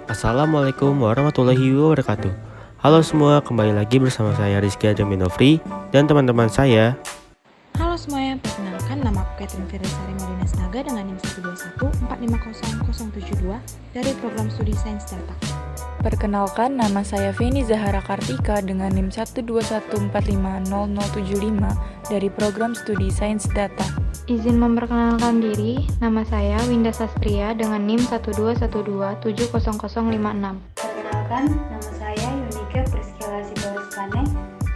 Assalamualaikum warahmatullahi wabarakatuh. Halo semua, kembali lagi bersama saya Rizky Ajaminofri dan teman-teman saya. Halo semuanya, perkenalkan nama aku Catherine Firdasari Madina Snaga dengan NIM 121450072 dari program studi Sains Data. Perkenalkan, nama saya Feni Zahara Kartika dengan NIM 121450075 dari program studi Sains Data. Izin memperkenalkan diri, nama saya Winda Sastria dengan NIM 121270056. Perkenalkan, nama saya Yunike Priscila Sitoristane,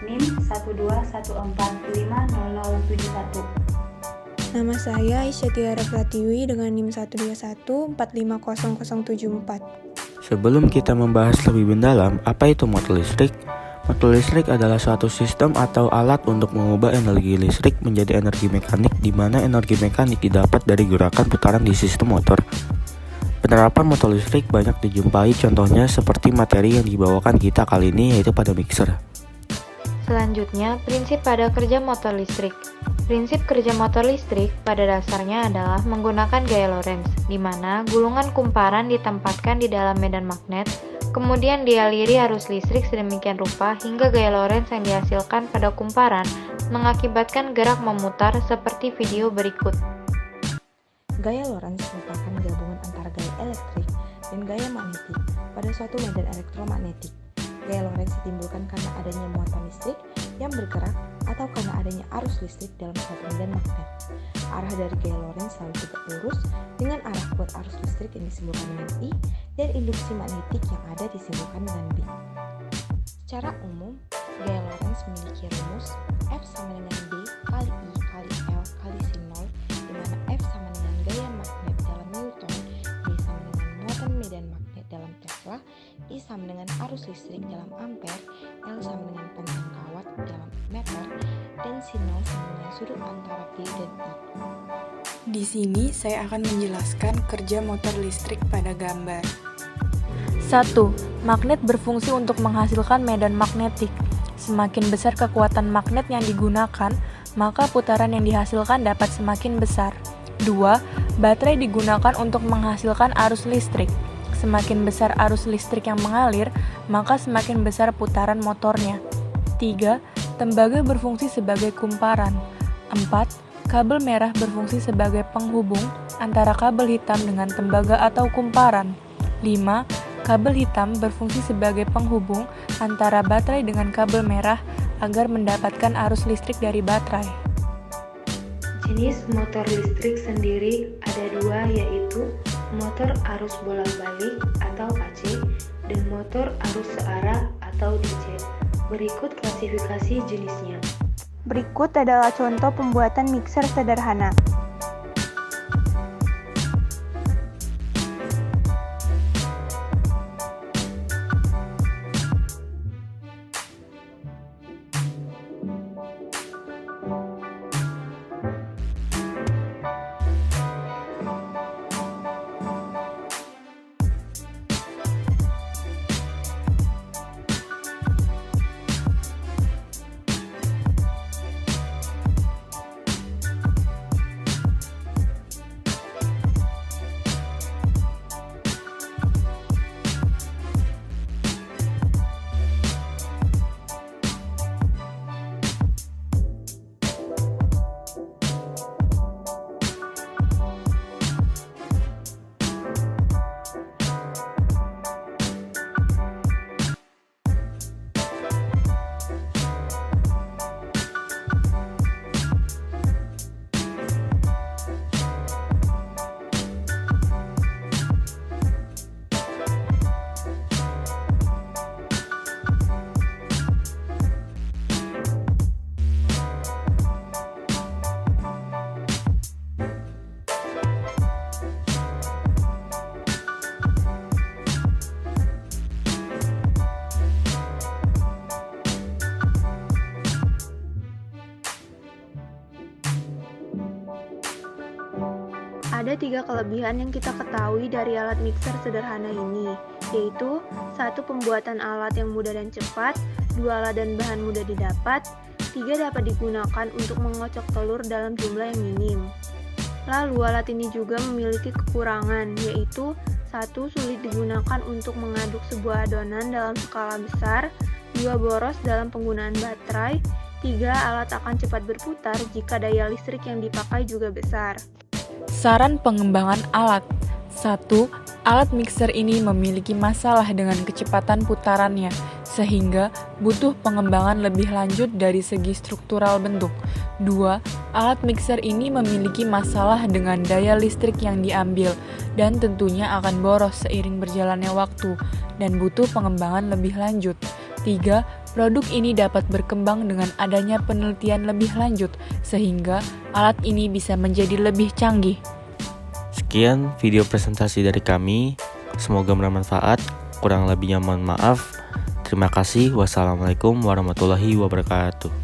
NIM 121450071. Nama saya Aisyah Tiara Pratiwi dengan NIM 121450074. Sebelum kita membahas lebih mendalam apa itu motor listrik, motor listrik adalah suatu sistem atau alat untuk mengubah energi listrik menjadi energi mekanik, di mana energi mekanik didapat dari gerakan putaran di sistem motor. Penerapan motor listrik banyak dijumpai, contohnya seperti materi yang dibawakan kita kali ini, yaitu pada mixer. Selanjutnya, prinsip pada kerja motor listrik. Prinsip kerja motor listrik pada dasarnya adalah menggunakan gaya Lorentz, di mana gulungan kumparan ditempatkan di dalam medan magnet, kemudian dialiri arus listrik sedemikian rupa hingga gaya Lorentz yang dihasilkan pada kumparan mengakibatkan gerak memutar seperti video berikut. Gaya Lorentz merupakan gabungan antara gaya elektrik dan gaya magnetik pada suatu medan elektromagnetik. Gaya Lorentz ditimbulkan karena adanya muatan listrik yang bergerak atau karena adanya arus listrik dalam suatu medan magnet. Arah dari gaya Lorentz selalu tegak lurus dengan arah kuat arus listrik yang disimbolkan dengan I dan induksi magnetik yang ada disimbolkan dengan B. Secara umum, gaya Lorentz memiliki rumus F sama dengan B kali I kali L kali sin0, di mana F sama dengan gaya magnet dalam Newton, B sama dengan muatan medan magnet dalam Tesla, I sama dengan arus listrik dalam ampere, L sama dengan panjang kawat dalam meter, dan sin0 sama dengan sudut antara B dan I. Di sini saya akan menjelaskan kerja motor listrik pada gambar. 1. Magnet berfungsi untuk menghasilkan medan magnetik. Semakin besar kekuatan magnet yang digunakan, maka putaran yang dihasilkan dapat semakin besar. 2. Baterai digunakan untuk menghasilkan arus listrik. Semakin besar arus listrik yang mengalir, maka semakin besar putaran motornya. 3. Tembaga berfungsi sebagai kumparan. 4. Kabel merah berfungsi sebagai penghubung antara kabel hitam dengan tembaga atau kumparan. 5. Kabel hitam berfungsi sebagai penghubung antara baterai dengan kabel merah agar mendapatkan arus listrik dari baterai. Jenis motor listrik sendiri ada dua, yaitu motor arus bolak-balik atau AC dan motor arus searah atau DC. Berikut klasifikasi jenisnya. Berikut adalah contoh pembuatan mixer sederhana. Ada 3 kelebihan yang kita ketahui dari alat mixer sederhana ini, yaitu 1. Pembuatan alat yang mudah dan cepat, 2. Alat dan bahan mudah didapat, 3. Dapat digunakan untuk mengocok telur dalam jumlah yang minim. Lalu alat ini juga memiliki kekurangan, yaitu 1. Sulit digunakan untuk mengaduk sebuah adonan dalam skala besar. 2. Boros dalam penggunaan baterai. 3. Alat akan cepat berputar jika daya listrik yang dipakai juga besar. Saran pengembangan alat. 1. Alat mixer ini memiliki masalah dengan kecepatan putarannya, sehingga butuh pengembangan lebih lanjut dari segi struktural bentuk. 2. Alat mixer ini memiliki masalah dengan daya listrik yang diambil, dan tentunya akan boros seiring berjalannya waktu, dan butuh pengembangan lebih lanjut. 3. Produk ini dapat berkembang dengan adanya penelitian lebih lanjut, sehingga alat ini bisa menjadi lebih canggih. Sekian video presentasi dari kami, semoga bermanfaat, kurang lebihnya mohon maaf. Terima kasih, wassalamualaikum warahmatullahi wabarakatuh.